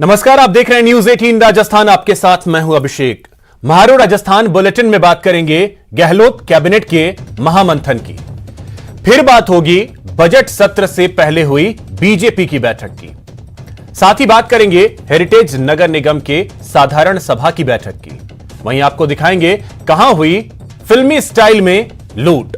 नमस्कार, आप देख रहे हैं न्यूज 18 राजस्थान। आपके साथ मैं हूं अभिषेक। महारो राजस्थान बुलेटिन में बात करेंगे गहलोत कैबिनेट के महामंथन की। फिर बात होगी बजट सत्र से पहले हुई बीजेपी की बैठक की। साथ ही बात करेंगे हेरिटेज नगर निगम के साधारण सभा की बैठक की। वहीं आपको दिखाएंगे कहां हुई फिल्मी स्टाइल में लूट।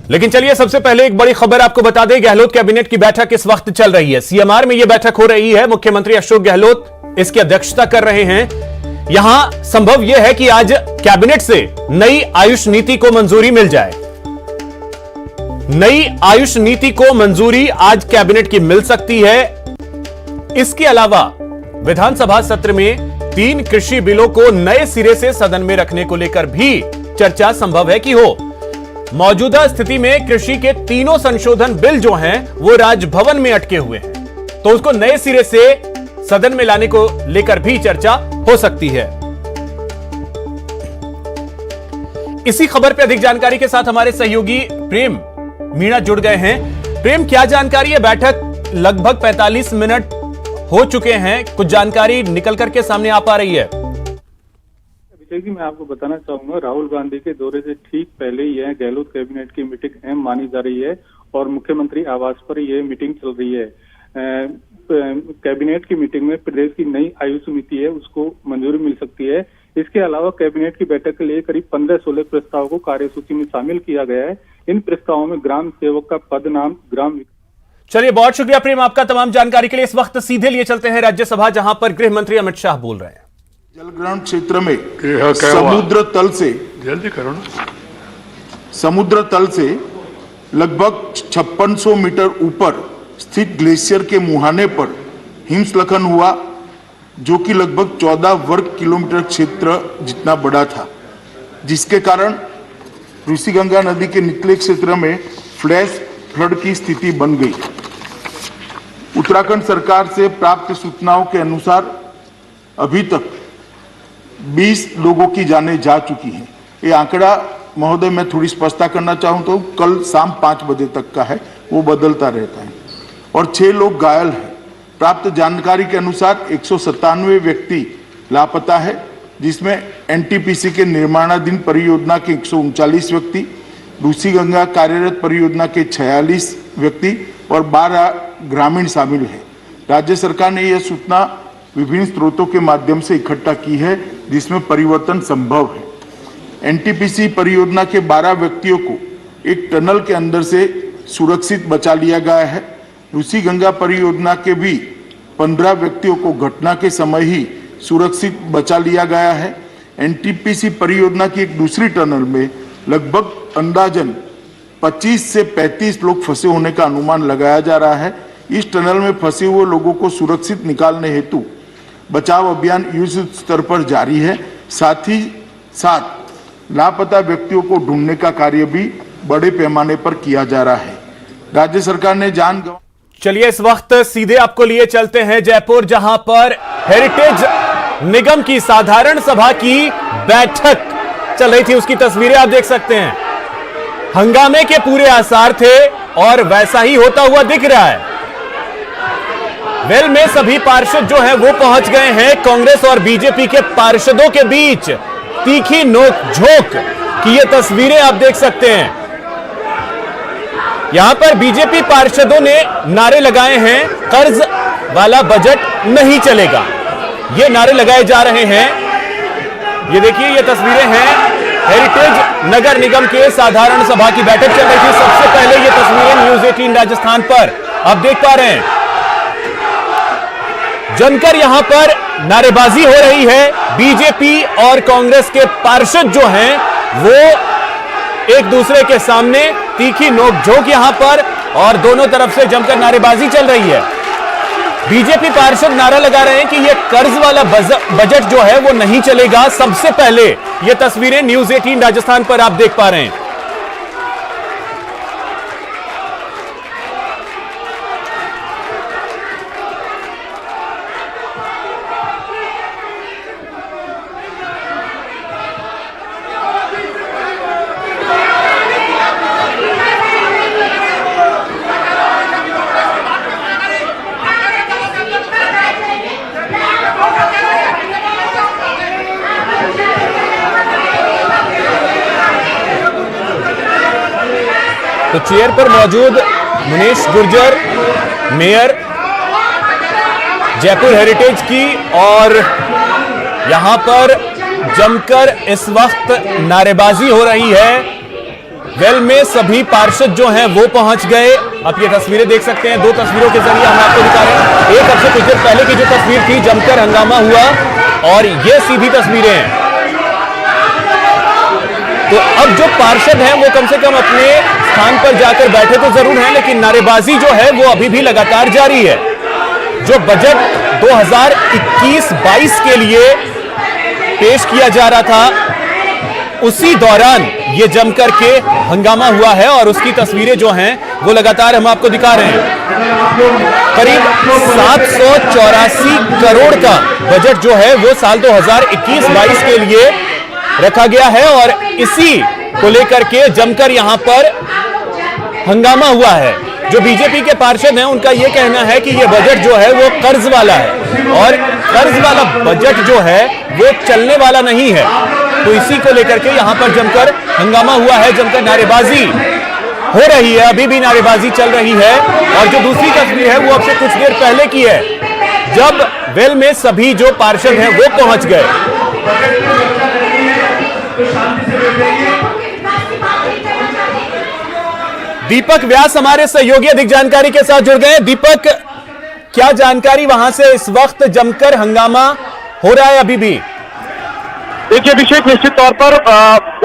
लेकिन चलिए सबसे पहले एक बड़ी खबर आपको बता दें। गहलोत कैबिनेट की बैठक इस वक्त चल रही है। सीएमआर में यह बैठक हो रही है। मुख्यमंत्री अशोक गहलोत इसकी अध्यक्षता कर रहे हैं। यहां संभव यह है कि आज कैबिनेट से नई आयुष नीति को मंजूरी मिल जाए। नई आयुष नीति को मंजूरी आज कैबिनेट की मिल सकती है। इसके अलावा विधानसभा सत्र में 3 कृषि बिलों को नए सिरे से सदन में रखने को लेकर भी चर्चा संभव है कि हो। मौजूदा स्थिति में कृषि के तीनों संशोधन बिल जो हैं वो राजभवन में अटके हुए हैं, तो उसको नए सिरे से सदन में लाने को लेकर भी चर्चा हो सकती है। इसी खबर पर अधिक जानकारी के साथ हमारे सहयोगी प्रेम मीणा जुड़ गए हैं। प्रेम, क्या जानकारी है? बैठक लगभग 45 मिनट हो चुके हैं, कुछ जानकारी निकल करके सामने आ पा रही है? जी, मैं आपको बताना चाहूंगा, राहुल गांधी के दौरे से ठीक पहले ही यह गहलोत कैबिनेट की मीटिंग अहम मानी जा रही है और मुख्यमंत्री आवास पर यह मीटिंग चल रही है। कैबिनेट की मीटिंग में प्रदेश की नई आयुष नीति है उसको मंजूरी मिल सकती है। इसके अलावा कैबिनेट की बैठक के लिए करीब 15-16 प्रस्तावों को कार्यसूची में शामिल किया गया है। इन प्रस्तावों में ग्राम सेवक का पद नाम ग्राम। चलिए, बहुत शुक्रिया प्रेम आपका तमाम जानकारी के लिए। इस वक्त सीधे लिए चलते हैं राज्यसभा, जहां पर गृह मंत्री अमित शाह बोल रहे हैं। जलग्रहण क्षेत्र में समुद्र तल से लगभग 5600 मीटर ऊपर स्थित ग्लेशियर के मुहाने पर हिमस्खलन हुआ, जो कि लगभग 14 वर्ग किलोमीटर क्षेत्र जितना बड़ा था, जिसके कारण ऋषिगंगा नदी के निचले क्षेत्र में फ्लैश फ्लड की स्थिति बन गई। उत्तराखंड सरकार से प्राप्त सूचनाओं के अनुसार अभी तक 20 लोगों की जानें जा चुकी हैं। ये आंकड़ा महोदय मैं थोड़ी स्पष्टता करना चाहूँ तो कल शाम 5 बजे तक का है, वो बदलता रहता है, और 6 लोग घायल हैं। प्राप्त जानकारी के अनुसार 197 व्यक्ति लापता है, जिसमें एनटीपीसी के निर्माणाधीन परियोजना के 139 व्यक्ति, ऋषिगंगा कार्यरत परियोजना के 46 व्यक्ति और 12 ग्रामीण शामिल हैं। राज्य सरकार ने यह सूचना विभिन्न स्रोतों के माध्यम से इकट्ठा की है, जिसमें परिवर्तन संभव है। एनटीपीसी परियोजना के 12 व्यक्तियों को एक टनल के अंदर से सुरक्षित बचा लिया गया है। ऋषिगंगा परियोजना के भी 15 व्यक्तियों को घटना के समय ही सुरक्षित बचा लिया गया है। एनटीपीसी परियोजना की एक दूसरी टनल में लगभग अंदाजन 25 से 35 लोग फंसे होने का अनुमान लगाया जा रहा है। इस टनल में फंसे हुए लोगों को सुरक्षित निकालने हेतु बचाव अभियान युद्ध स्तर पर जारी है। साथ ही साथ लापता व्यक्तियों को ढूंढने का कार्य भी बड़े पैमाने पर किया जा रहा है। राज्य सरकार ने चलिए, इस वक्त सीधे आपको लिए चलते हैं जयपुर, जहां पर हेरिटेज निगम की साधारण सभा की बैठक चल रही थी। उसकी तस्वीरें आप देख सकते हैं। हंगामे के पूरे आसार थे और वैसा ही होता हुआ दिख रहा है। वेल में सभी पार्षद जो हैं वो पहुंच गए हैं। कांग्रेस और बीजेपी के पार्षदों के बीच तीखी नोक-झोंक की ये तस्वीरें आप देख सकते हैं। यहां पर बीजेपी पार्षदों ने नारे लगाए हैं, कर्ज वाला बजट नहीं चलेगा। ये नारे लगाए जा रहे हैं। ये देखिए, ये तस्वीरें हैं हेरिटेज नगर निगम के साधारण सभा की बैठक चल रही थी। सबसे पहले ये तस्वीरें न्यूज 18 राजस्थान पर आप देख पा रहे हैं। जमकर यहां पर नारेबाजी हो रही है। बीजेपी और कांग्रेस के पार्षद जो हैं वो एक दूसरे के सामने तीखी नोकझोंक यहां पर, और दोनों तरफ से जमकर नारेबाजी चल रही है। बीजेपी पार्षद नारा लगा रहे हैं कि यह कर्ज वाला बजट जो है वो नहीं चलेगा। सबसे पहले यह तस्वीरें न्यूज 18 राजस्थान पर आप देख पा रहे हैं। तो चेयर पर मौजूद मुनीश गुर्जर, मेयर जयपुर हेरिटेज की, और यहां पर जमकर इस वक्त नारेबाजी हो रही है। वेल में सभी पार्षद जो हैं वो पहुंच गए। आप ये तस्वीरें देख सकते हैं, 2 तस्वीरों के जरिए हम आपको दिखा रहे हैं। एक अब से कुछ देर पहले की जो तस्वीर थी, जमकर हंगामा हुआ, और ये सीधी तस्वीरें हैं। तो अब जो पार्षद हैं वो कम से कम अपने स्थान पर जाकर बैठे तो जरूर हैं, लेकिन नारेबाजी जो है वो अभी भी लगातार जारी है। जो बजट 2021-22 के लिए पेश किया जा रहा था, उसी दौरान ये जमकर के हंगामा हुआ है, और उसकी तस्वीरें जो हैं वो लगातार हम आपको दिखा रहे हैं। करीब 784 करोड़ का बजट जो है वो साल 2021-22 के लिए रखा गया है, और इसी को लेकर के जमकर यहां पर हंगामा हुआ है। जो बीजेपी के पार्षद हैं उनका यह कहना है कि यह बजट जो है वो कर्ज वाला है, और कर्ज वाला बजट जो है वो चलने वाला नहीं है। तो इसी को लेकर के यहां पर जमकर हंगामा हुआ है, जमकर नारेबाजी हो रही है, अभी भी नारेबाजी चल रही है। और जो दूसरी तस्वीर है वो अब से कुछ देर पहले की है, जब वेल में सभी जो पार्षद हैं वो पहुंच गए। दीपक व्यास हमारे सहयोगी अधिक जानकारी के साथ जुड़ गए। दीपक, क्या जानकारी वहां से? इस वक्त जमकर हंगामा हो रहा है अभी भी। देखिए अभिषेक, निश्चित तौर पर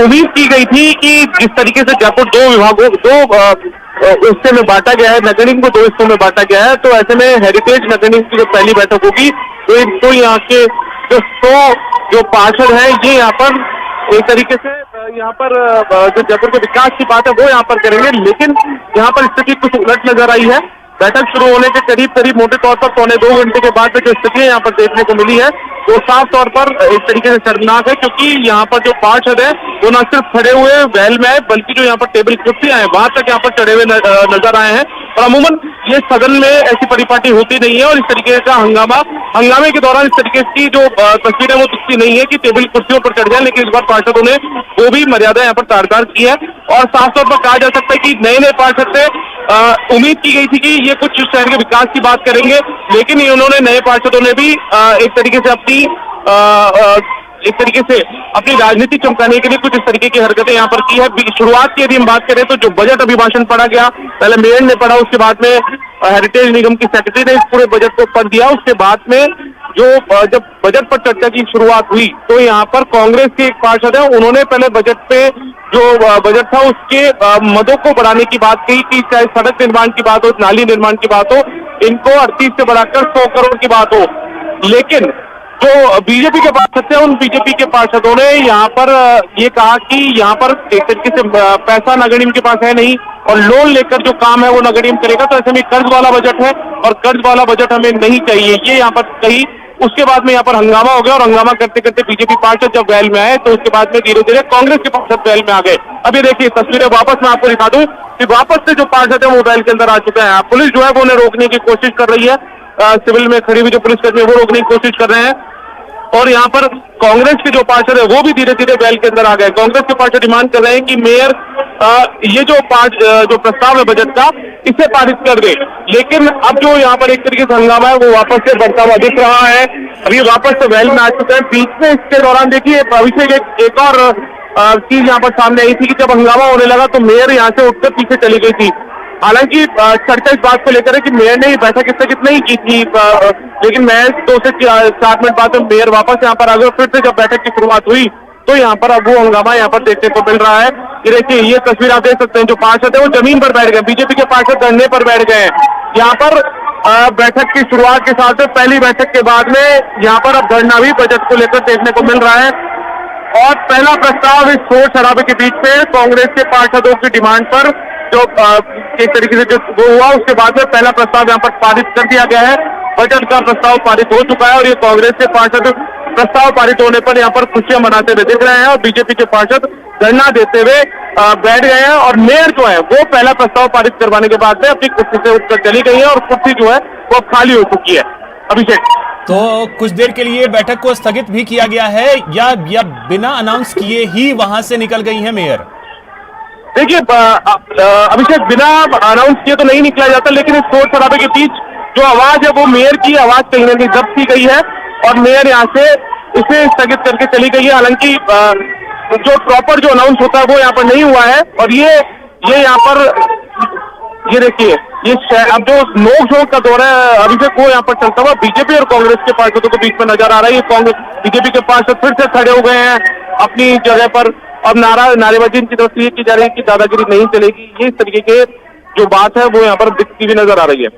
उम्मीद की गई थी कि जिस तरीके से जयपुर 2 विभागों 2 हिस्से में बांटा गया है, नगर निगम को 2 हिस्सों में बांटा गया है, तो ऐसे में हेरिटेज नगर निगम की जो पहली बैठक होगी तो यहाँ के जो 100 जो पार्षद हैं ये यहाँ पर एक तरीके से यहाँ पर जो जयपुर के विकास की बात है वो यहाँ पर करेंगे। लेकिन यहाँ पर स्थिति कुछ उलट नजर आई है। बैठक शुरू होने के करीब मोटे तौर पर 1.25 घंटे के बाद में जो स्थिति यहाँ पर देखने को मिली है वो साफ तौर पर एक तरीके से शर्मनाक है, क्योंकि यहाँ पर जो पार्षद है वो न सिर्फ खड़े हुए वैल में आए, बल्कि जो यहाँ पर टेबल कुर्सियां हैं वहां तक यहाँ पर चढ़े हुए नजर आए हैं। और अमूमन ये सदन में ऐसी परिपाटी होती नहीं है, और इस तरीके का हंगामे के दौरान इस तरीके की जो तस्वीरें वो दिखती नहीं है कि टेबल कुर्सियों पर चढ़ जाए। लेकिन इस बार पार्षदों ने वो भी मर्यादा यहाँ पर तारदार की है, और साफ तौर पर कहा जा सकता है कि नए पार्षद से उम्मीद की गई थी कि ये कुछ शहर के विकास की बात करेंगे, लेकिन उन्होंने नए पार्षदों ने भी एक तरीके से अपनी राजनीति चमकाने के लिए कुछ इस तरीके की हरकतें यहाँ पर की है। शुरुआत की यदि हम बात करें तो जो बजट अभिभाषण पढ़ा गया, पहले मेयर ने पढ़ा, उसके बाद में हेरिटेज निगम की सेक्रेटरी ने इस पूरे बजट को पढ़ दिया। उसके बाद में जब बजट पर चर्चा की शुरुआत हुई तो यहाँ पर कांग्रेस के एक पार्षद है, उन्होंने पहले बजट पे जो बजट था उसके मदों को बढ़ाने की बात कही कि चाहे सड़क निर्माण की बात हो, नाली निर्माण की बात हो, इनको 38 से बढ़ाकर 100 करोड़ की बात हो। लेकिन जो बीजेपी के पार्षद थे, उन बीजेपी के पार्षदों ने यहाँ पर ये कहा कि यहाँ पर एक तरीके से पैसा नगर निगम के पास है नहीं, और लोन लेकर जो काम है वो नगर निगम करेगा, तो ऐसे में कर्ज वाला बजट है और कर्ज वाला बजट हमें नहीं चाहिए, ये यहाँ पर कही। उसके बाद में यहाँ पर हंगामा हो गया, और हंगामा करते करते बीजेपी पार्षद जब वैल में आए तो उसके बाद में धीरे धीरे कांग्रेस के पार्षद वैल में आ गए। अभी देखिए तस्वीरें वापस मैं आपको दिखा दूं कि वापस से जो पार्षद है वो वैल के अंदर आ चुके हैं। पुलिस जो है वो उन्हें रोकने की कोशिश कर रही है, सिविल में खड़ी हुई जो पुलिसकर्मी है वो रोकने की कोशिश कर रहे हैं, और यहाँ पर कांग्रेस के जो पार्षद है वो भी धीरे धीरे वैल के अंदर आ गए। कांग्रेस के पार्षद डिमांड कर रहे हैं कि मेयर ये जो प्रस्ताव है बजट का, इसे पारित कर दे। लेकिन अब जो यहाँ पर एक तरीके से हंगामा है वो वापस से बढ़ता हुआ दिख रहा है। अभी वापस से वैल में आ चुके हैं। बीच में इसके दौरान देखिए अभिषेक एक और चीज यहाँ पर सामने आई थी कि जब हंगामा होने लगा तो मेयर यहाँ से उठकर पीछे चली गई थी। हालांकि चर्चा इस बात को लेकर है कि मेयर ने बैठक स्थगित नहीं की थी, लेकिन मैं 2 से 4 मिनट बाद मेयर वापस यहाँ पर आ गए। फिर से जब बैठक की शुरुआत हुई तो यहाँ पर अब वो हंगामा यहाँ पर देखने को मिल रहा है। ये देखिए, ये तस्वीर आप देख सकते हैं, जो पार्षद है वो जमीन पर बैठ गए, बीजेपी के पार्षद धरने पर बैठ गए हैं। यहाँ पर बैठक की शुरुआत के साथ पहली बैठक के बाद में यहाँ पर अब धरना भी बजट को लेकर देखने को मिल रहा है, और पहला प्रस्ताव इस शोर शराबे के बीच में कांग्रेस के पार्षदों की डिमांड पर जो एक तरीके से जो वो हुआ, उसके बाद में पहला प्रस्ताव यहाँ पर पारित कर दिया गया है। बजट का प्रस्ताव पारित हो चुका है, और ये कांग्रेस के पार्षद प्रस्ताव पारित होने पर यहाँ पर खुशियां मनाते हुए दिख रहे हैं, और बीजेपी के पार्षद धरना देते हुए बैठ गए हैं। और मेयर जो है वो पहला प्रस्ताव पारित करवाने के बाद में अपनी कुर्सी से उठकर चली गई है, और कुर्सी जो है वो अब खाली हो चुकी है। अभिषेक, तो कुछ देर के लिए बैठक को स्थगित भी किया गया है, या बिना अनाउंस किए ही वहां से निकल गई है मेयर? देखिए अभिषेक, बिना अनाउंस किए तो नहीं निकला जाता, लेकिन इस शोर शराबे के बीच जो आवाज है वो मेयर की आवाज कहीं ना कहीं जब्त की गई है और मेयर यहाँ से इसे स्थगित करके चली गई है। हालांकि जो प्रॉपर जो अनाउंस होता है वो यहाँ पर नहीं हुआ है। और ये यहाँ पर ये देखिए, ये अब जो नोक झोंक का दौर है अभिषेक, वो यहाँ पर चलता हुआ बीजेपी और कांग्रेस के पार्षदों के बीच में नजर आ रहा है। ये कांग्रेस बीजेपी के पार्षद फिर से खड़े हो गए हैं अपनी जगह पर। अब नारेबाजी इनकी तरफ से ये की जा रही है कि दादागिरी नहीं चलेगी। ये इस तरीके के जो बात है वो यहाँ पर दिखती हुई नजर आ रही है।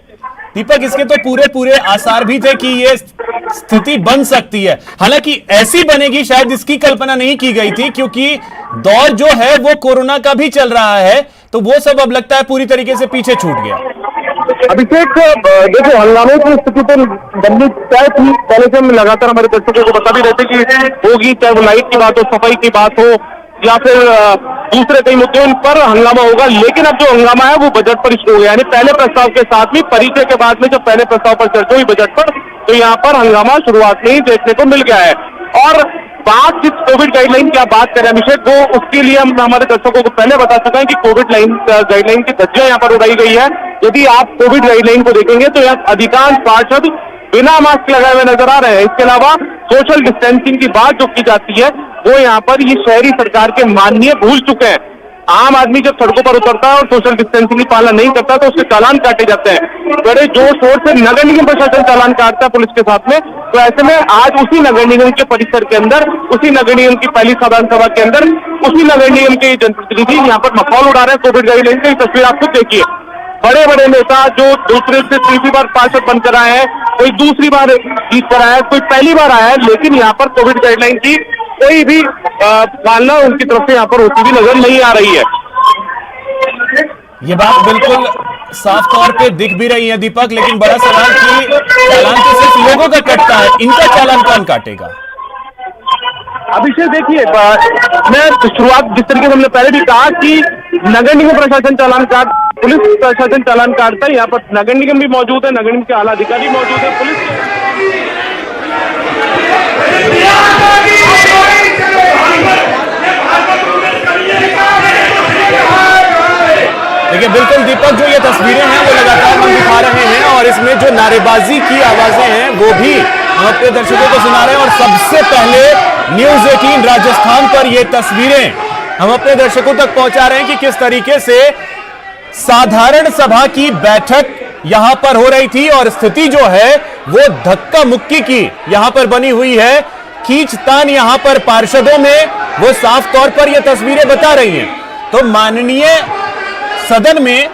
दीपक, इसके तो पूरे आसार भी थे कि ये स्थिति बन सकती है। हालांकि ऐसी बनेगी शायद इसकी कल्पना नहीं की गई थी, क्योंकि दौर जो है वो कोरोना का भी चल रहा है, तो वो सब अब लगता है पूरी तरीके से पीछे छूट गया। अभिषेक, देखो, हंगामे की स्थिति तो बननी तय थी। पहले से हम लगातार हमारे दर्शकों को बता भी रहते कि होगी, चाहे वो लाइट की बात हो, सफाई की बात हो या फिर दूसरे कई मुद्दों पर हंगामा होगा। लेकिन अब जो हंगामा है वो बजट पर शुरू हो गया, यानी पहले प्रस्ताव के साथ में परिचय के बाद में जब पहले प्रस्ताव पर चर्चा हुई बजट पर, तो यहाँ पर हंगामा शुरुआत में ही देखने को मिल गया है। और बात जिस कोविड गाइडलाइन की आप बात करें अभिषेक, वो उसके लिए हम हमारे दर्शकों को पहले बता चुके हैं कि कोविड गाइडलाइन की धज्जियां यहाँ पर उड़ाई गई है। यदि आप कोविड गाइडलाइन को देखेंगे तो यहाँ अधिकांश पार्षद बिना मास्क लगाए हुए नजर आ रहे हैं। इसके अलावा सोशल डिस्टेंसिंग की बात जो की जाती है वो यहाँ पर ये शहरी सरकार के माननीय भूल चुके हैं। आम आदमी जब सड़कों पर उतरता है और सोशल डिस्टेंसिंग की पालना नहीं करता तो उसके चालान काटे जाते हैं। बड़े जोर शोर से नगर निगम प्रशासन चालान काटता है पुलिस के साथ में। तो ऐसे में आज उसी नगर निगम के परिसर के अंदर, उसी नगर निगम की पहली साधारण सभा के अंदर, उसी नगर निगम के जनप्रतिनिधि यहाँ पर मखौल उड़ा रहे हैं कोविड गाइडलाइन की। तस्वीर आप खुद देखिए, बड़े बड़े नेता जो दूसरे से तीसरी बार पार्षद बनकर आए हैं, कोई दूसरी बार जीत कर आया है, कोई पहली बार आया है, लेकिन यहाँ पर कोविड गाइडलाइन की कोई भी पालना उनकी तरफ से यहाँ पर होती हुई नजर नहीं आ रही है। ये बात बिल्कुल साफ तौर पे दिख भी रही है दीपक, लेकिन बड़ा सवाल कि चालान तो सिर्फ लोगों का कटता है, इनका चालान कौन काटेगा? अभिषेक, देखिए, मैं शुरुआत जिस तरीके से हमने पहले भी कहा कि नगर निगम प्रशासन चालान काट, पुलिस प्रशासन चालान काटता है। यहाँ पर नगर निगम भी मौजूद है, नगर निगम के आला अधिकारी मौजूद है, पुलिस। देखिए बिल्कुल दीपक, जो ये तस्वीरें हैं वो लगातार हम दिखा रहे हैं और इसमें जो नारेबाजी की आवाजें हैं वो भी हम अपने दर्शकों को सुना रहे हैं। और सबसे पहले न्यूज़ 18 राजस्थान पर ये तस्वीरें हम अपने दर्शकों तक पहुंचा रहे हैं कि किस तरीके से साधारण सभा की बैठक यहां पर हो रही थी और स्थिति जो है वो धक्का मुक्की की यहां पर बनी हुई है। खींचतान यहां पर पार्षदों में वो साफ तौर पर ये तस्वीरें बता रही हैं। तो माननीय सदन में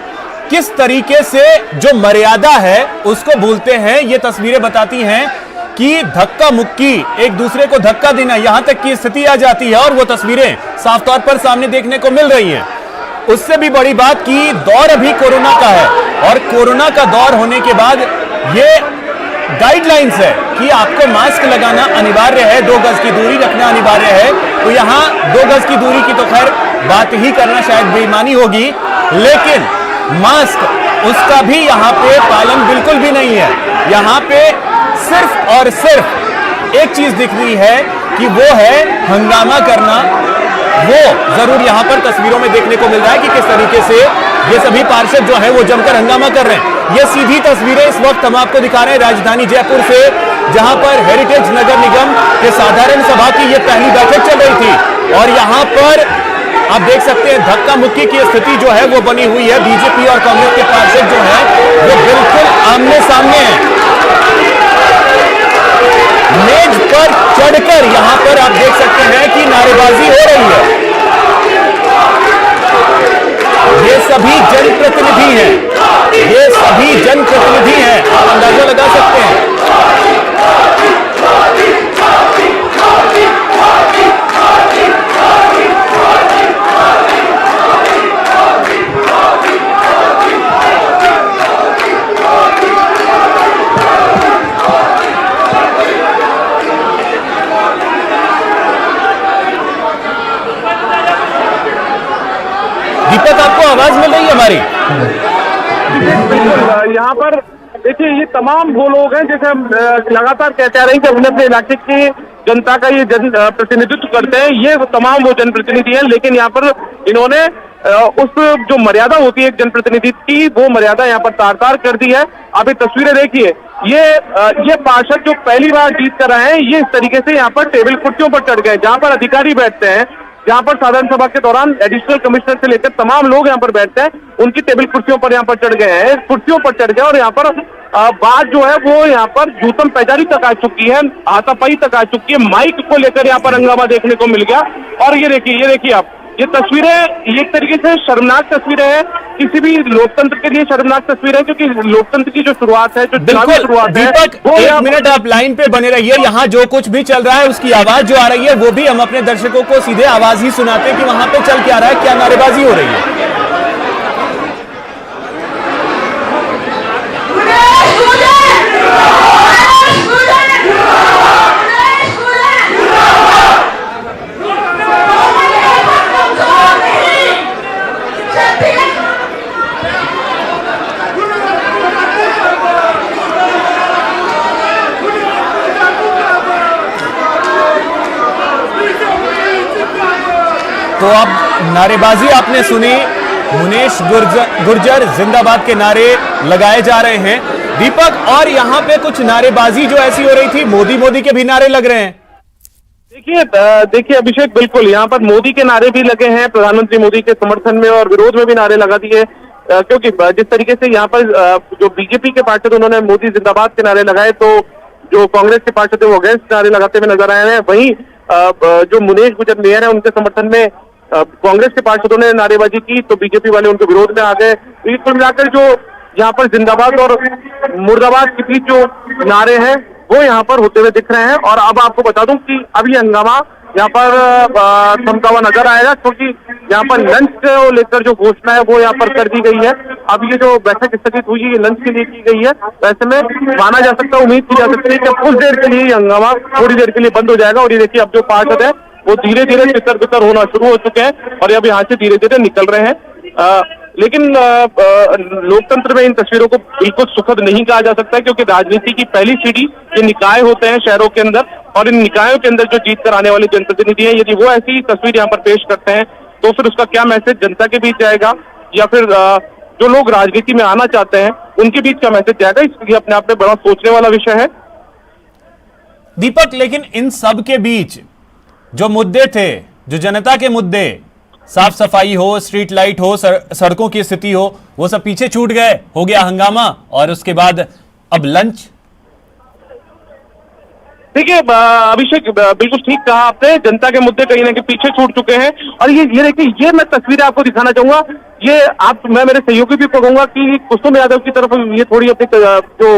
किस तरीके से जो मर्यादा है उसको भूलते हैं, ये तस्वीरें बताती हैं कि धक्का मुक्की, एक दूसरे को धक्का देना, यहां तक की स्थिति आ जाती है और वो तस्वीरें साफ तौर पर सामने देखने को मिल रही हैं। उससे भी बड़ी बात कि दौर अभी कोरोना का है और कोरोना का दौर होने के बाद ये गाइडलाइंस है कि आपको मास्क लगाना अनिवार्य है, 2 गज की दूरी रखना अनिवार्य है। तो यहां 2 गज की दूरी की तो खैर बात ही करना शायद बेईमानी होगी, लेकिन मास्क उसका भी यहां पे पालन बिल्कुल भी नहीं है। यहां पे सिर्फ और सिर्फ एक चीज दिख रही है कि वो है हंगामा करना। वो जरूर यहां पर तस्वीरों में देखने को मिल रहा है कि किस तरीके से ये सभी पार्षद जो है वो जमकर हंगामा कर रहे हैं। ये सीधी तस्वीरें इस वक्त हम आपको दिखा रहे हैं राजधानी जयपुर से, जहां पर हेरिटेज नगर निगम के साधारण सभा की ये पहली बैठक चल रही थी और यहां पर आप देख सकते हैं धक्का मुक्की की स्थिति जो है वो बनी हुई है। बीजेपी और कांग्रेस के पार्षद जो है वो बिल्कुल आमने सामने हैं। मेज पर चढ़कर यहां पर आप देख सकते हैं कि नारेबाजी हो रही है। ये सभी जनप्रतिनिधि हैं, ये सभी जनप्रतिनिधि हैं, आप अंदाजा लगा सकते हैं। दीपक, आपको आवाज मिल रही है हमारी? यहाँ पर देखिए, ये तमाम वो लोग हैं जैसे हम लगातार कहते आ रहे हैं कि अपने अपने इलाके की जनता का ये जन प्रतिनिधित्व करते हैं। ये तमाम वो जनप्रतिनिधि हैं, लेकिन यहाँ पर इन्होंने उस जो मर्यादा होती है एक जनप्रतिनिधि की, वो मर्यादा यहाँ पर तार तार कर दी है। आप ये तस्वीरें देखिए, ये पार्षद जो पहली बार जीत कर आए हैं, ये इस तरीके से यहाँ पर टेबल कुर्सियों पर चढ़ गए, जहां पर अधिकारी बैठते हैं, जहां पर साधारण सभा के दौरान एडिशनल कमिश्नर से लेकर तमाम लोग यहाँ पर बैठते हैं, उनकी टेबल कुर्सियों पर यहाँ पर चढ़ गए हैं, कुर्सियों पर चढ़ गए और यहाँ पर बात जो है वो यहाँ पर जूतम पैजारी तक आ चुकी है, हाथापाई तक आ चुकी है, माइक को लेकर यहाँ पर हंगामा देखने को मिल गया। और ये देखिए आप, ये तस्वीरें एक तरीके से शर्मनाक तस्वीरें हैं, किसी भी लोकतंत्र के लिए शर्मनाक तस्वीरें, क्योंकि लोकतंत्र की जो शुरुआत है, जो चुनावी शुरुआत है, दीपक एक मिनट आप लाइन पे बने रहिए। यहाँ जो कुछ भी चल रहा है उसकी आवाज जो आ रही है वो भी हम अपने दर्शकों को सीधे आवाज ही सुनाते हैं कि वहां पे चल क्या रहा है, क्या नारेबाजी हो रही है। तो अब नारेबाजी आपने सुनी, मुनेश गुर्जर जिंदाबाद के नारे लगाए जा रहे हैं दीपक, और यहां पे कुछ नारेबाजी जो ऐसी हो रही थी, मोदी के भी नारे लग रहे हैं। देखिए अभिषेक, बिल्कुल यहाँ पर मोदी के नारे भी लगे हैं, प्रधानमंत्री मोदी के समर्थन में और विरोध में भी नारे लगा दिए, क्योंकि जिस तरीके से यहाँ पर जो बीजेपी के पार्षद उन्होंने मोदी जिंदाबाद के नारे लगाए, तो जो कांग्रेस के पार्षद है वो अगेंस्ट नारे लगाते हुए नजर आए हैं। वहीं जो मुनेश गुर्जर मेयर है उनके समर्थन में कांग्रेस के पार्षदों ने नारेबाजी की, तो बीजेपी वाले उनके विरोध में आ गए। तो कुल मिलाकर जो यहाँ पर जिंदाबाद और मुर्दाबाद के बीच जो नारे हैं वो यहाँ पर होते हुए दिख रहे हैं। और अब आपको बता दूं कि अब ये हंगामा यहाँ पर थमता हुआ नजर आएगा, क्योंकि यहाँ पर लंच को लेकर जो घोषणा है वो यहाँ पर कर दी गई है। अब ये जो बैठक स्थगित हुई है ये लंच के लिए की गई है, वैसे में माना जा सकता है, उम्मीद की जा सकती है कि कुछ देर के लिए ये हंगामा थोड़ी देर के लिए बंद हो जाएगा। और ये देखिए अब जो पार्षद है वो धीरे धीरे तितर बितर होना शुरू हो चुके हैं और अब यहाँ से धीरे धीरे निकल रहे हैं। लेकिन लोकतंत्र में इन तस्वीरों को बिल्कुल सुखद नहीं कहा जा सकता, क्योंकि राजनीति की पहली सीढ़ी ये निकाय होते हैं शहरों के अंदर, और इन निकायों के अंदर जो जीत कर आने वाले जनप्रतिनिधि हैं, यदि वो ऐसी तस्वीर यहाँ पर पेश करते हैं तो फिर उसका क्या मैसेज जनता के बीच जाएगा, या फिर जो लोग राजनीति में आना चाहते हैं उनके बीच क्या मैसेज जाएगा, इसलिए अपने आप में बड़ा सोचने वाला विषय है दीपक। लेकिन इन सब के बीच जो मुद्दे थे, जो जनता के मुद्दे, साफ सफाई हो, स्ट्रीट लाइट हो, सड़कों की स्थिति हो, वो सब पीछे छूट गए, हो गया हंगामा और उसके बाद अब लंच। देखिए अभिषेक, बिल्कुल ठीक कहा आपने, जनता के मुद्दे कहीं ना कहीं पीछे छूट चुके हैं। और ये देखिए, ये मैं तस्वीरें आपको दिखाना चाहूंगा, ये मैं मेरे सहयोगी भी कहूंगा कि कुसुम यादव की तरफ ये थोड़ी अपनी जो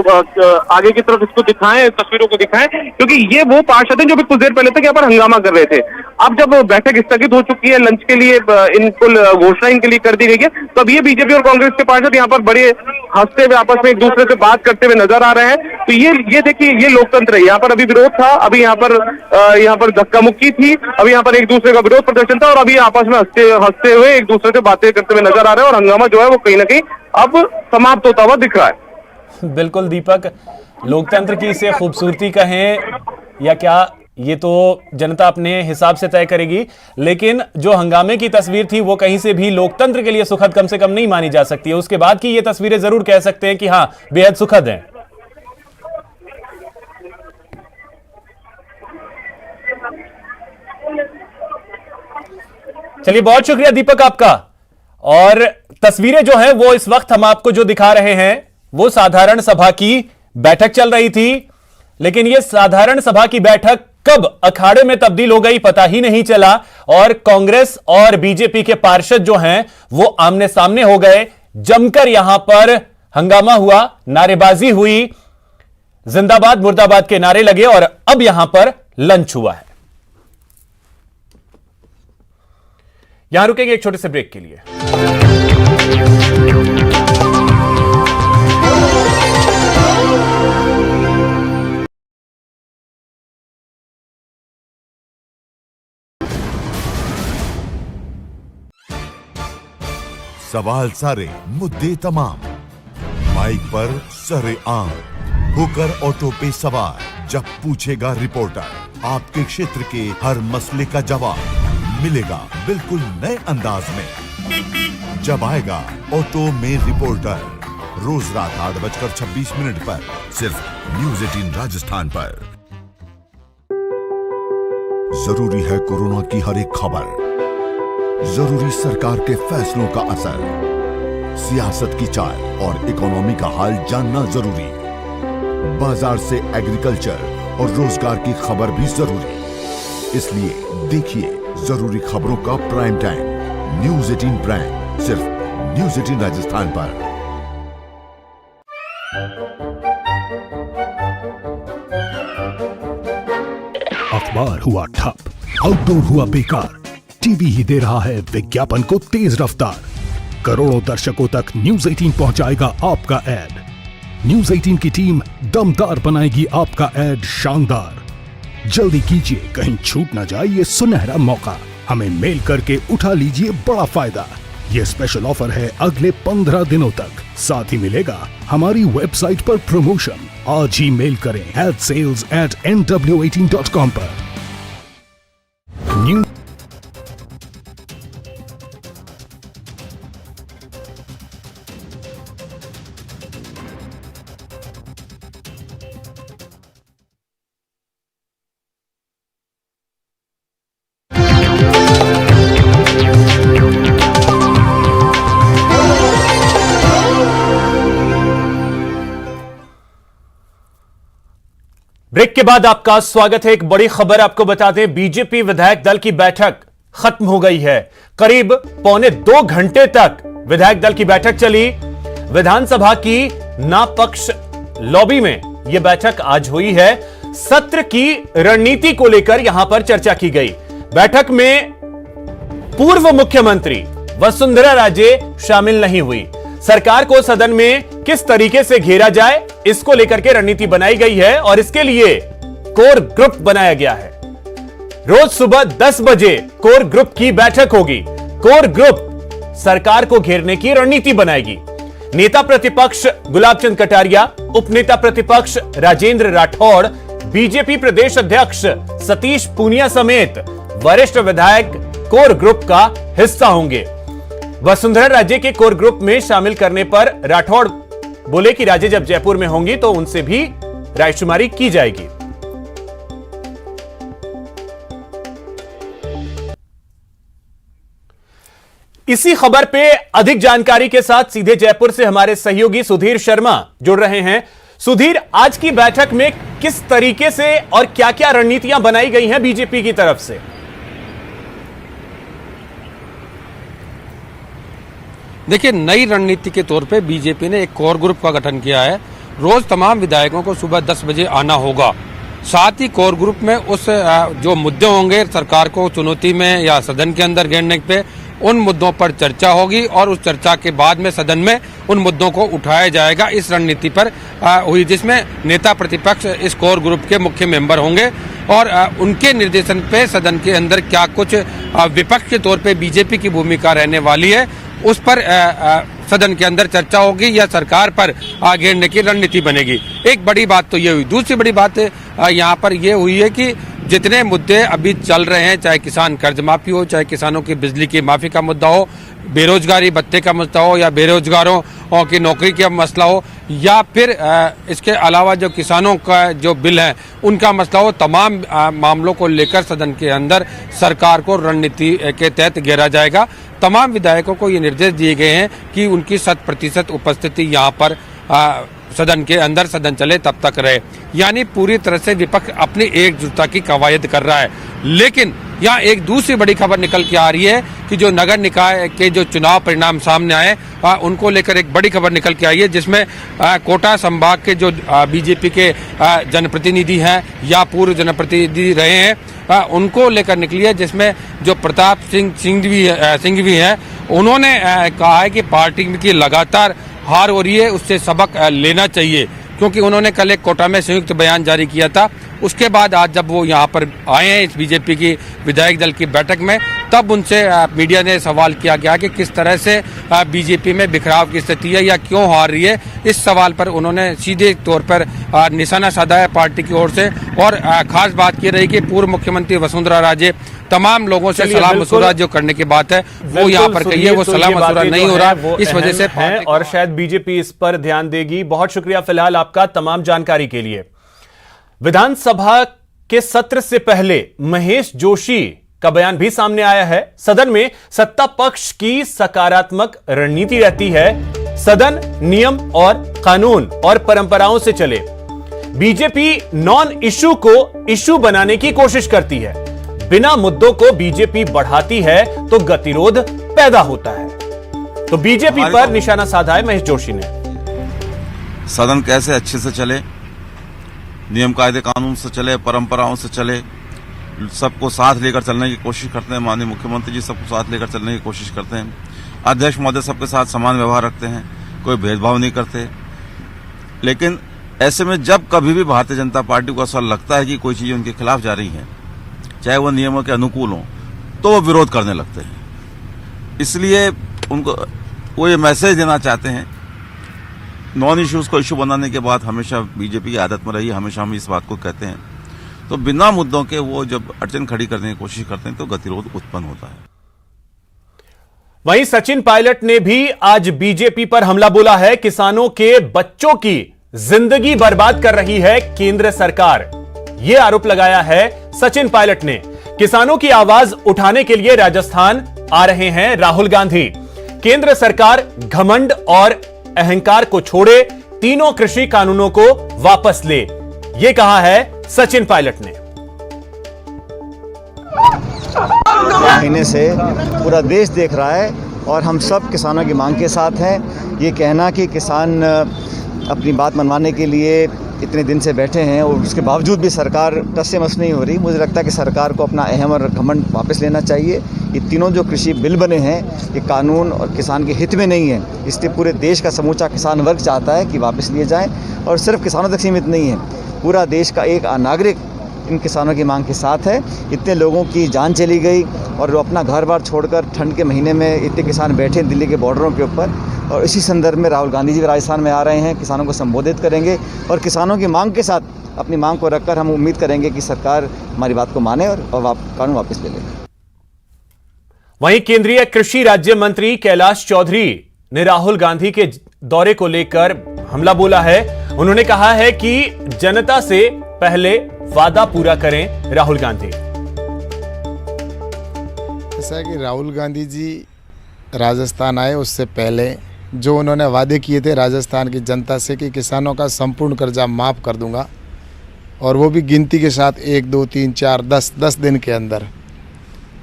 आगे की तरफ इसको दिखाएं, तस्वीरों को दिखाएं, क्योंकि ये वो पार्षद हैं जो भी कुछ देर पहले तक यहाँ पर हंगामा कर रहे थे। अब जब बैठक स्थगित हो चुकी है, लंच के लिए इनको घोषणा इनके लिए कर दी गई है, तो अब ये बीजेपी और कांग्रेस के पार्षद यहाँ पर बड़े हंसते हुए आपस में एक दूसरे से बात करते हुए नजर आ रहे हैं। तो ये देखिए, ये लोकतंत्र है। यहाँ पर अभी विरोध था, अभी यहाँ पर धक्का मुक्की थी, अभी यहाँ पर एक दूसरे का विरोध प्रदर्शन था, और अभी आपस में हंसते हुए एक दूसरे से बातें करते हुए नजर आ रहे हैं, और हंगामा जो है वो कहीं ना कहीं अब समाप्त होता हुआ दिख रहा है। बिल्कुल दीपक, लोकतंत्र की इसे खूबसूरती कहें या क्या, ये तो जनता अपने हिसाब से तय करेगी, लेकिन जो हंगामे की तस्वीर थी वो कहीं से भी लोकतंत्र के लिए सुखद कम से कम नहीं मानी जा सकती है। उसके बाद की ये तस्वीरें जरूर कह सकते हैं कि हाँ, बेहद सुखद हैं। चलिए, बहुत शुक्रिया दीपक आपका। और तस्वीरें जो हैं वो इस वक्त हम आपको जो दिखा रहे हैं वो साधारण सभा की बैठक चल रही थी, लेकिन ये साधारण सभा की बैठक कब अखाड़े में तब्दील हो गई पता ही नहीं चला, और कांग्रेस और बीजेपी के पार्षद जो हैं वो आमने सामने हो गए, जमकर यहां पर हंगामा हुआ, नारेबाजी हुई, जिंदाबाद मुर्दाबाद के नारे लगे, और अब यहां पर लंच हुआ है। यहां रुकेंगे एक छोटे से ब्रेक के लिए। सवाल सारे, मुद्दे तमाम, माइक पर सरे आम, होकर ऑटो पे सवार, जब पूछेगा रिपोर्टर, आपके क्षेत्र के हर मसले का जवाब मिलेगा बिल्कुल नए अंदाज में। जब आएगा ऑटो में रिपोर्टर, रोज रात 8:26 पर सिर्फ न्यूज 18 राजस्थान पर। जरूरी है कोरोना की हर एक खबर, जरूरी सरकार के फैसलों का असर, सियासत की चाल और इकोनॉमी का हाल जानना जरूरी, बाजार से एग्रीकल्चर और रोजगार की खबर भी जरूरी। इसलिए देखिए जरूरी खबरों का प्राइम टाइम न्यूज 18 प्राइम, सिर्फ न्यूज 18 राजस्थान पर। अखबार हुआ ठप, आउटडोर हुआ बेकार, टीवी ही दे रहा है विज्ञापन को तेज रफ्तार। करोड़ों दर्शकों तक न्यूज 18 पहुंचाएगा आपका ऐड। न्यूज 18 की टीम दमदार बनाएगी आपका ऐड शानदार। जल्दी कीजिए, कहीं छूट ना जाए ये सुनहरा मौका। हमें मेल करके उठा लीजिए बड़ा फायदा। ये स्पेशल ऑफर है अगले 15 दिनों तक। साथ ही मिलेगा हमारी वेबसाइट पर प्रमोशन। आज ही मेल करें sales@nw18.com पर। न्यू ब्रेक के बाद आपका स्वागत है। एक बड़ी खबर आपको बता दें, बीजेपी विधायक दल की बैठक खत्म हो गई है। करीब 1.25 घंटे तक विधायक दल की बैठक चली। विधानसभा की नापक्ष लॉबी में यह बैठक आज हुई है। सत्र की रणनीति को लेकर यहां पर चर्चा की गई। बैठक में पूर्व मुख्यमंत्री वसुंधरा राजे शामिल नहीं हुई। सरकार को सदन में किस तरीके से घेरा जाए, इसको लेकर के रणनीति बनाई गई है और इसके लिए कोर ग्रुप बनाया गया है। रोज सुबह 10 बजे कोर ग्रुप की बैठक होगी। कोर ग्रुप सरकार को घेरने की रणनीति बनाएगी। नेता प्रतिपक्ष गुलाब चंद कटारिया, उपनेता प्रतिपक्ष राजेंद्र राठौड़, बीजेपी प्रदेश अध्यक्ष सतीश पूनिया समेत वरिष्ठ विधायक कोर ग्रुप का हिस्सा होंगे। वसुंधरा राजे के कोर ग्रुप में शामिल करने पर राठौड़ बोले कि राजे जब जयपुर में होंगी तो उनसे भी रायशुमारी की जाएगी। इसी खबर पे अधिक जानकारी के साथ सीधे जयपुर से हमारे सहयोगी सुधीर शर्मा जुड़ रहे हैं। सुधीर, आज की बैठक में किस तरीके से और क्या-क्या रणनीतियां बनाई गई हैं बीजेपी की तरफ से? देखिए, नई रणनीति के तौर पे बीजेपी ने एक कोर ग्रुप का गठन किया है। रोज तमाम विधायकों को सुबह 10 बजे आना होगा। साथ ही कोर ग्रुप में उस जो मुद्दे होंगे सरकार को चुनौती में या सदन के अंदर घेरने पे, उन मुद्दों पर चर्चा होगी और उस चर्चा के बाद में सदन में उन मुद्दों को उठाया जाएगा। इस रणनीति पर हुई, जिसमें नेता प्रतिपक्ष इस कोर ग्रुप के मुख्य मेंबर होंगे और उनके निर्देशन पे सदन के अंदर क्या कुछ विपक्ष के तौर पे बीजेपी की भूमिका रहने वाली है, उस पर सदन के अंदर चर्चा होगी या सरकार पर घेरने की रणनीति बनेगी। एक बड़ी बात तो ये हुई। दूसरी बड़ी बात यहाँ पर यह हुई है कि जितने मुद्दे अभी चल रहे हैं, चाहे किसान कर्ज माफी हो, चाहे किसानों की बिजली की माफी का मुद्दा हो, बेरोजगारी भत्ते का मुद्दा हो, या बेरोजगारों की नौकरी का मसला हो, या फिर इसके अलावा जो किसानों का जो बिल है उनका मसला हो, तमाम मामलों को लेकर सदन के अंदर सरकार को रणनीति के तहत घेरा जाएगा। तमाम विधायकों को ये निर्देश दिए गए हैं कि उनकी 100% उपस्थिति यहाँ पर सदन के अंदर सदन चले तब तक रहे। यानी पूरी तरह से विपक्ष अपनी एकजुटता की कवायद कर रहा है। लेकिन यहाँ एक दूसरी बड़ी खबर निकल के आ रही है कि जो नगर निकाय के जो चुनाव परिणाम सामने आए उनको लेकर एक बड़ी खबर निकल के आई है, जिसमें कोटा संभाग के जो बीजेपी के जनप्रतिनिधि हैं या पूर्व जनप्रतिनिधि रहे हैं उनको लेकर निकली है, जिसमें जो प्रताप सिंह भी हैं, उन्होंने कहा है कि पार्टी की लगातार हार हो रही है, उससे सबक लेना चाहिए। क्योंकि उन्होंने कल एक कोटा में संयुक्त बयान जारी किया था। उसके बाद आज जब वो यहाँ पर आए हैं इस बीजेपी की विधायक दल की बैठक में, तब उनसे मीडिया ने सवाल किया गया कि किस तरह से बीजेपी में बिखराव की स्थिति है या क्यों हार रही है। इस सवाल पर उन्होंने सीधे तौर पर निशाना साधा है पार्टी की ओर से। और खास बात ये रही कि पूर्व मुख्यमंत्री वसुंधरा राजे तमाम लोगों से चलिए, सलाह बिल्कुल। मशुरा जो करने की बात है वो बिल्कुल, यहाँ पर कही है, वो तो सलाह ये मशुरा बातें नहीं जो हो रहा, हैं, वो इस वजह से अहम हैं और शायद बीजेपी इस पर ध्यान देगी। बहुत शुक्रिया फिलहाल आपका तमाम जानकारी के लिए। विधानसभा के सत्र से पहले महेश जोशी का बयान भी सामने आया है। सदन में सत्ता पक्ष की सकारात्मक रणनीति रहती है, सदन नियम और कानून और परंपराओं से चले। बीजेपी नॉन इशू को इशू बनाने की कोशिश करती है, बिना मुद्दों को बीजेपी बढ़ाती है तो गतिरोध पैदा होता है। तो बीजेपी पर निशाना साधा है महेश जोशी ने। सदन कैसे अच्छे से चले, नियम कायदे कानून से चले, परंपराओं से चले, सबको साथ लेकर चलने की कोशिश करते हैं। माननीय मुख्यमंत्री जी सबको साथ लेकर चलने की कोशिश करते हैं। अध्यक्ष महोदय सबके साथ समान व्यवहार रखते हैं, कोई भेदभाव नहीं करते। लेकिन ऐसे में जब कभी भी भारतीय जनता पार्टी को ऐसा लगता है कि कोई चीज उनके खिलाफ जा रही है, चाहे वो नियमों के अनुकूल हो, तो वो विरोध करने लगते हैं। इसलिए उनको वो ये मैसेज देना चाहते हैं। नॉन इश्यूज को इशू बनाने के बाद हमेशा बीजेपी की आदत में रही, हमेशा हम इस बात को कहते हैं। तो बिना मुद्दों के वो जब अड़चन खड़ी करने की कोशिश करते हैं तो गतिरोध उत्पन्न होता है। वहीं सचिन पायलट ने भी आज बीजेपी पर हमला बोला है। किसानों के बच्चों की जिंदगी बर्बाद कर रही है केंद्र सरकार, यह आरोप लगाया है सचिन पायलट ने। किसानों की आवाज उठाने के लिए राजस्थान आ रहे हैं राहुल गांधी। केंद्र सरकार घमंड और अहंकार को छोड़े, तीनों कृषि कानूनों को वापस ले, यह कहा है सचिन पायलट ने। महीने से पूरा देश देख रहा है और हम सब किसानों की मांग के साथ हैं। ये कहना कि किसान अपनी बात मनवाने के लिए इतने दिन से बैठे हैं और उसके बावजूद भी सरकार टस से मस नहीं हो रही, मुझे लगता है कि सरकार को अपना अहम और घमंड वापस लेना चाहिए। ये तीनों जो कृषि बिल बने हैं ये कानून और किसान के हित में नहीं है, इसलिए पूरे देश का समूचा किसान वर्ग चाहता है कि वापस लिए जाएं। और सिर्फ किसानों तक सीमित नहीं है, पूरा देश का एक नागरिक इन किसानों की मांग के साथ है। इतने लोगों की जान चली गई और वो अपना घर बार छोड़कर ठंड के महीने में इतने किसान बैठे दिल्ली के बॉर्डरों के ऊपर, और इसी संदर्भ में राहुल गांधी जी राजस्थान में आ रहे हैं, किसानों को संबोधित करेंगे और किसानों की मांग के साथ अपनी मांग को रखकर हम उम्मीद करेंगे कि सरकार हमारी बात को माने और कानून वापस ले ले। वहीं केंद्रीय कृषि राज्य मंत्री कैलाश चौधरी ने राहुल गांधी के दौरे को लेकर हमला बोला है। उन्होंने कहा है कि जनता से पहले वादा पूरा करें राहुल गांधी। ऐसा है कि राहुल गांधी जी राजस्थान आए उससे पहले जो उन्होंने वादे किए थे राजस्थान की जनता से कि किसानों का संपूर्ण कर्जा माफ़ कर दूंगा, और वो भी गिनती के साथ 1 2 3 4 10 दिन के अंदर।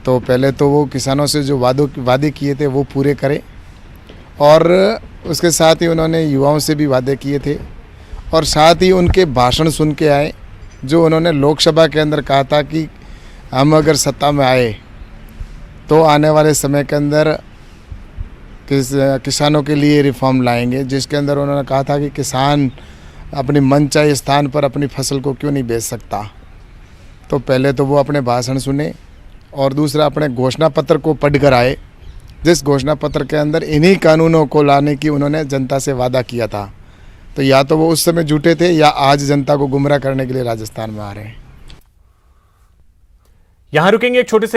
तो पहले तो वो किसानों से जो वादे किए थे वो पूरे करें, और उसके साथ ही उन्होंने युवाओं से भी वादे किए थे, और साथ ही उनके भाषण सुन के आए जो उन्होंने लोकसभा के अंदर कहा था कि हम अगर सत्ता में आए तो आने वाले समय के अंदर किसानों के लिए रिफॉर्म लाएंगे, जिसके अंदर उन्होंने कहा था कि किसान अपनी मनचाहे स्थान पर अपनी फसल को क्यों नहीं बेच सकता। तो पहले तो वो अपने भाषण सुने और दूसरा अपने घोषणा पत्र को पढ़कर आए, जिस घोषणा पत्र के अंदर इन्हीं कानूनों को लाने की उन्होंने जनता से वादा किया था। तो या तो वो उस समय जुटे थे या आज जनता को गुमराह करने के लिए राजस्थान में आ रहे हैं। यहां रुकेंगे एक छोटे से